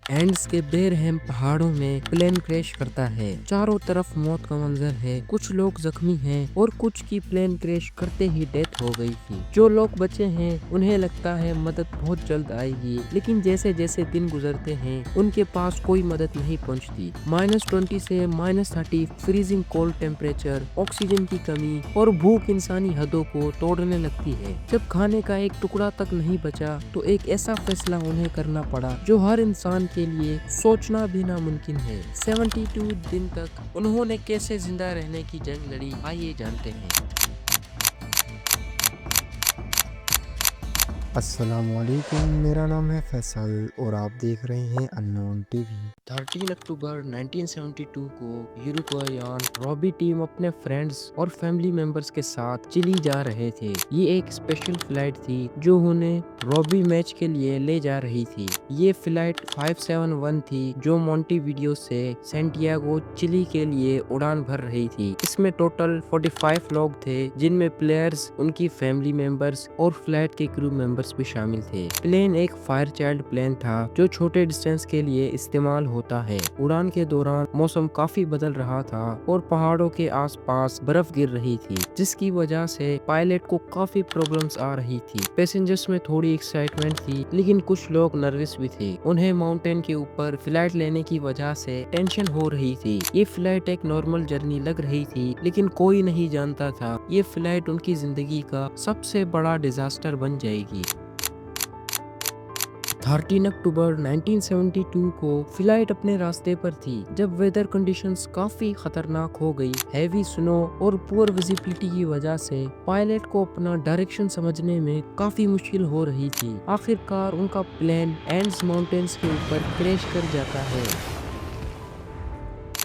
Ends के बेरहम पहाड़ों में प्लेन क्रैश करता है। चारों तरफ मौत का मंजर है। कुछ लोग जख्मी हैं और कुछ की प्लेन क्रैश करते ही डेथ हो गई थी। जो लोग बचे हैं उन्हें लगता है मदद बहुत जल्द आएगी, लेकिन जैसे जैसे दिन गुजरते हैं उनके पास कोई मदद नहीं पहुंचती। -20 से -30 फ्रीजिंग कोल्ड टेम्परेचर, ऑक्सीजन की कमी और भूख इंसानी हदों को तोड़ने लगती है। जब खाने का एक टुकड़ा तक नहीं बचा तो एक ऐसा फैसला उन्हें करना पड़ा जो हर इंसान के लिए सोचना भी नामुमकिन है। 72 दिन तक उन्होंने कैसे जिंदा रहने की जंग लड़ी, आइए जानते हैं। अस्सलामुअलैकुम, मेरा नाम है फैसल और आप देख रहे हैं अननोन टीवी। 13 अक्टूबर 1972 को यूरुग्वायन रॉबी टीम अपने फ्रेंड्स और फैमिली मेंबर्स के साथ चिली जा रहे थे। ये एक स्पेशल फ्लाइट थी जो उन्हें रॉबी मैच के लिए ले जा रही थी। ये फ्लाइट 571 थी जो मोंटेविडियो से सैंटियागो चिली के लिए उड़ान भर रही थी। इसमें टोटल 45 लोग थे, जिनमें प्लेयर्स, उनकी फैमिली मेंबर्स और फ्लाइट के क्रू मेंबर्स भी शामिल थे। प्लेन एक फायर चाइल्ड प्लेन था जो छोटे डिस्टेंस के लिए इस्तेमाल होता है। उड़ान के दौरान मौसम काफी बदल रहा था और पहाड़ों के आसपास बर्फ गिर रही थी, जिसकी वजह से पायलट को काफी प्रॉब्लम्स आ रही थी। पैसेंजर्स में थोड़ी एक्साइटमेंट थी, लेकिन कुछ लोग नर्वस भी थे। उन्हें माउंटेन के ऊपर फ्लाइट लेने की वजह से टेंशन हो रही थी। ये फ्लाइट एक नॉर्मल जर्नी लग रही थी, लेकिन कोई नहीं जानता था ये फ्लाइट उनकी जिंदगी का सबसे बड़ा डिजास्टर बन जाएगी। 13 अक्टूबर 1972 को फ्लाइट अपने रास्ते पर थी जब वेदर कंडीशंस काफी खतरनाक हो गई। हैवी स्नो और पुअर विजिबिलिटी की वजह से पायलट को अपना डायरेक्शन समझने में काफी मुश्किल हो रही थी। आखिरकार उनका प्लेन एंड्स माउंटेन्स के ऊपर क्रैश कर जाता है।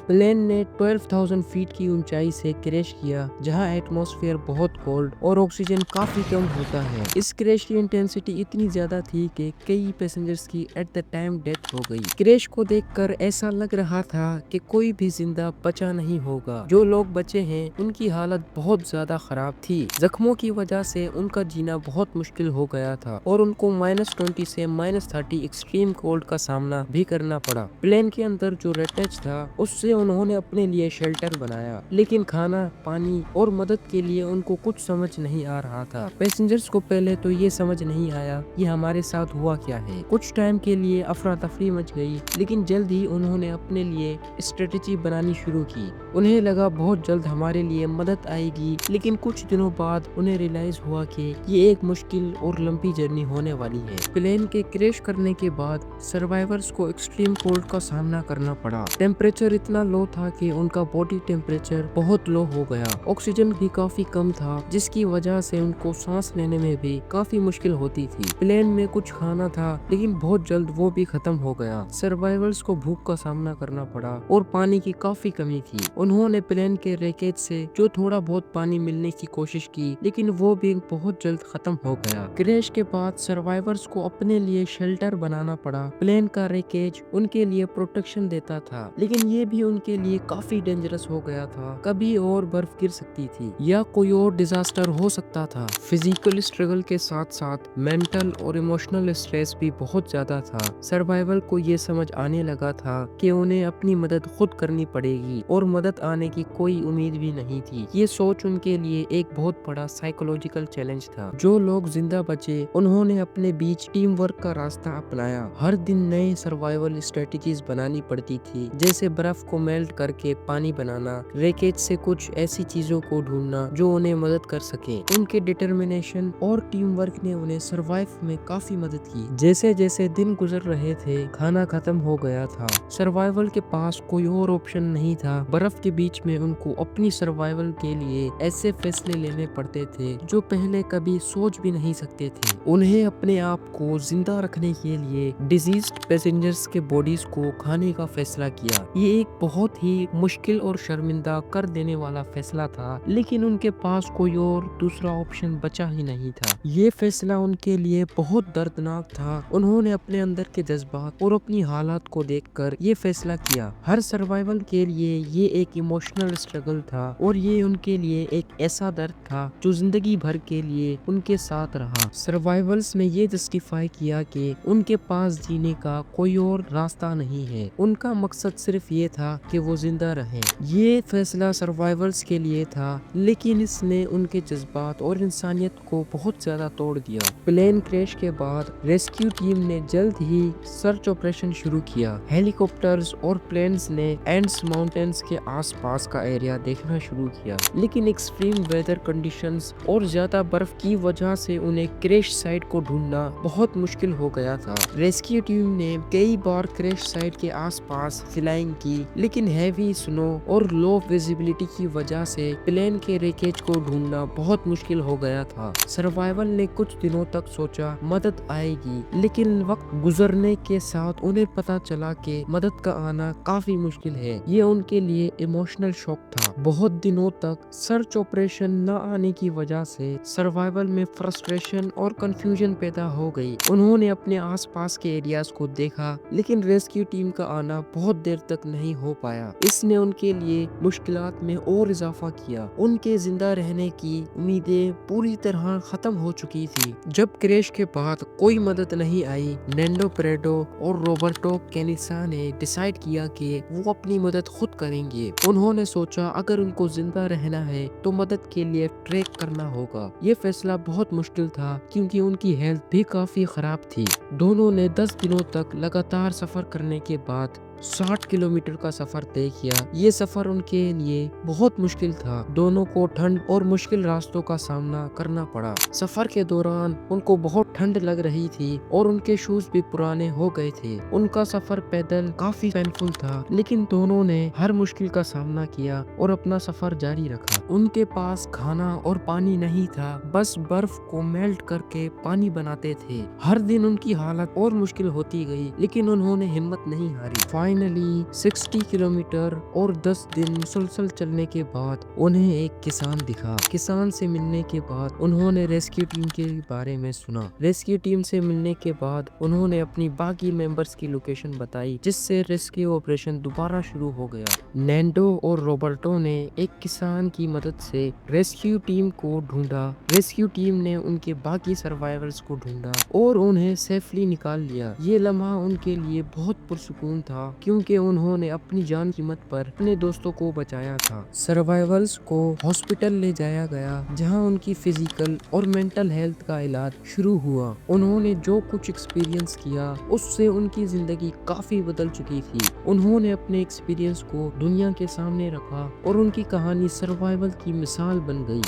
प्लेन ने 12,000 फीट की ऊंचाई से क्रैश किया, जहां एटमॉस्फेयर बहुत कोल्ड और ऑक्सीजन काफी कम होता है। इस क्रैश की इंटेंसिटी इतनी ज्यादा थी कि कई पैसेंजर्स की एट द टाइम डेथ हो गई। क्रैश को देखकर ऐसा लग रहा था कि कोई भी जिंदा बचा नहीं होगा। जो लोग बचे हैं उनकी हालत बहुत ज्यादा खराब थी। जख्मों की वजह से उनका जीना बहुत मुश्किल हो गया था और उनको -20 से -30 एक्सट्रीम कोल्ड का सामना भी करना पड़ा। प्लेन के अंदर जो रेटेज था उससे उन्होंने अपने लिए शेल्टर बनाया, लेकिन खाना, पानी और मदद के लिए उनको कुछ समझ नहीं आ रहा था। पैसेंजर्स को पहले तो ये समझ नहीं आया कि हमारे साथ हुआ क्या है। कुछ टाइम के लिए अफरा तफरी मच गई, लेकिन जल्द ही उन्होंने अपने लिए स्ट्रेटेजी बनानी शुरू की। उन्हें लगा बहुत जल्द हमारे लिए मदद आएगी, लेकिन कुछ दिनों बाद उन्हें रियलाइज हुआ कि ये एक मुश्किल और लंबी जर्नी होने वाली है। प्लेन के क्रैश करने के बाद सर्वाइवर्स को एक्सट्रीम कोल्ड का सामना करना पड़ा। टेम्परेचर इतना लो था कि उनका बॉडी टेम्परेचर बहुत लो हो गया। ऑक्सीजन भी काफी कम था, जिसकी वजह से उनको सांस लेने में भी काफी मुश्किल होती थी। प्लेन में कुछ खाना था, लेकिन बहुत जल्द वो भी खत्म हो गया। सर्वाइवर्स को भूख का सामना करना पड़ा और पानी की काफी कमी थी। उन्होंने प्लेन के रैकेज से जो थोड़ा बहुत पानी मिलने की कोशिश की, लेकिन वो भी बहुत जल्द खत्म हो गया। क्रैश के बाद सर्वाइवर्स को अपने लिए शेल्टर बनाना पड़ा। प्लेन का रैकेज उनके लिए प्रोटेक्शन देता था, लेकिन ये भी उनके लिए काफी डेंजरस हो गया था। कभी और बर्फ गिर सकती थी या कोई और डिजास्टर हो सकता था। फिजिकल स्ट्रगल के साथ साथ मेंटल और इमोशनल स्ट्रेस भी बहुत ज्यादा था। सर्वाइवल को ये समझ आने लगा था कि उन्हें अपनी मदद खुद करनी पड़ेगी और मदद आने की कोई उम्मीद भी नहीं थी। ये सोच उनके लिए एक बहुत बड़ा साइकोलॉजिकल चैलेंज था। जो लोग जिंदा बचे उन्होंने अपने बीच टीम वर्क का रास्ता अपनाया। हर दिन नए सर्वाइवल स्ट्रेटेजीज बनानी पड़ती थी, जैसे बर्फ को मेल्ट करके पानी बनाना, रैकेज से कुछ ऐसी चीजों को ढूंढना जो उन्हें मदद कर सके। उनके डिटर्मिनेशन और टीम वर्क ने उन्हें सर्वाइव में काफी मदद की। जैसे जैसे दिन गुजर रहे थे, खाना खत्म हो गया था। सर्वाइवल के पास कोई और ऑप्शन नहीं था। बर्फ के बीच में उनको अपनी सर्वाइवल के लिए ऐसे फैसले लेने पड़ते थे जो पहले कभी सोच भी नहीं सकते थे। उन्हें अपने आप को जिंदा रखने के लिए डिजीज्ड पैसेंजर्स के बॉडीज को खाने का फैसला किया। ये एक बहुत ही मुश्किल और शर्मिंदा कर देने वाला फैसला था, लेकिन उनके पास कोई और दूसरा ऑप्शन बचा ही नहीं था। ये फैसला उनके लिए बहुत दर्दनाक था। उन्होंने अपने अंदर के जज्बात और अपनी हालात को देखकर ये फैसला किया। हर सर्वाइवल के लिए ये एक इमोशनल स्ट्रगल था और ये उनके लिए एक ऐसा दर्द था जो जिंदगी भर के लिए उनके साथ रहा। सर्वाइवल्स ने ये जस्टिफाई किया कि उनके पास जीने का कोई और रास्ता नहीं है। उनका मकसद सिर्फ ये था कि वो जिंदा रहें। ये फैसला सर्वाइवल्स के लिए था, लेकिन इसने उनके जज्बात और इंसानियत को बहुत ज्यादा तोड़ दिया। प्लेन क्रैश के बाद रेस्क्यू टीम ने जल्द ही सर्च ऑपरेशन शुरू किया। हेलीकॉप्टर्स और प्लेन्स ने एंड्स माउंटेन्स के आसपास का एरिया देखना शुरू किया, लेकिन एक्सट्रीम वेदर कंडीशंस और ज्यादा बर्फ की वजह से उन्हें क्रैश साइट को ढूंढना बहुत मुश्किल हो गया था। रेस्क्यू टीम ने कई बार क्रैश साइट के आसपास फ्लाइंग की, लेकिन हैवी स्नो और लो विजिबिलिटी की वजह से प्लेन के रेकेज को ढूंढना बहुत मुश्किल हो गया था। सर्वाइवल ने कुछ दिनों तक सोचा मदद आएगी, लेकिन वक्त गुजरने के साथ उन्हें पता चला कि मदद का आना काफी मुश्किल है। ये उनके लिए इमोशनल शॉक था। बहुत दिनों तक सर्च ऑपरेशन न आने की वजह से सर्वाइवल में फ्रस्ट्रेशन और कंफ्यूजन पैदा हो गई। उन्होंने अपने आसपास के एरियाज को देखा, लेकिन रेस्क्यू टीम का आना बहुत देर तक नहीं हो पाया। इसने उनके लिए मुश्किलात में और इजाफा किया। उनके जिंदा रहने की उम्मीदें पूरी तरह खत्म हो चुकी थी। जब क्रैश के बाद कोई मदद नहीं आई, नैंडो प्रेडो और रोबर्टो कैनिसा ने डिसाइड किया कि वो अपनी मदद खुद करेंगे। उन्होंने सोचा अगर उनको जिंदा रहना है तो मदद के लिए ट्रैक करना होगा। ये फैसला बहुत मुश्किल था क्योंकि उनकी हेल्थ भी काफी खराब थी। दोनों ने 10 दिनों तक लगातार सफर करने के बाद 60 किलोमीटर का सफर तय किया। ये सफर उनके लिए बहुत मुश्किल था। दोनों को ठंड और मुश्किल रास्तों का सामना करना पड़ा। सफर के दौरान उनको बहुत ठंड लग रही थी और उनके शूज भी पुराने हो गए थे। उनका सफर पैदल काफी पेनफुल था, लेकिन दोनों ने हर मुश्किल का सामना किया और अपना सफर जारी रखा। उनके पास खाना और पानी नहीं था, बस बर्फ को मेल्ट करके पानी बनाते थे। हर दिन उनकी हालत और मुश्किल होती गई, लेकिन उन्होंने हिम्मत नहीं हारी। फाइनली 60 किलोमीटर और 10 दिन मुसलसल चलने के बाद उन्हें एक किसान दिखा। किसान से मिलने के बाद उन्होंने रेस्क्यू टीम के बारे में सुना। रेस्क्यू टीम से मिलने के बाद उन्होंने अपनी बाकी मेंबर्स की लोकेशन बताई, जिससे रेस्क्यू ऑपरेशन दोबारा शुरू हो गया। नैंडो और रॉबर्टो ने एक किसान की मदद से रेस्क्यू टीम को ढूंढा। रेस्क्यू टीम ने उनके बाकी सर्वाइवर्स को ढूंढा और उन्हें सेफली निकाल लिया। ये लम्हा उनके लिए बहुत पुरसुकून था, क्योंकि उन्होंने अपनी जान कीमत पर अपने दोस्तों को बचाया था। सर्वाइवल्स को हॉस्पिटल ले जाया गया, जहां उनकी फिजिकल और मेंटल हेल्थ का इलाज शुरू हुआ। उन्होंने जो कुछ एक्सपीरियंस किया उससे उनकी जिंदगी काफी बदल चुकी थी। उन्होंने अपने एक्सपीरियंस को दुनिया के सामने रखा और उनकी कहानी सर्वाइवल की मिसाल बन गई।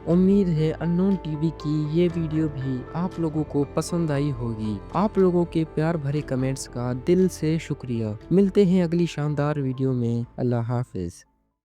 उम्मीद है अननोन टीवी की ये वीडियो भी आप लोगों को पसंद आई होगी। आप लोगों के प्यार भरे कमेंट्स का दिल से शुक्रिया। मिलते हैं अगली शानदार वीडियो में। अल्लाह हाफिज।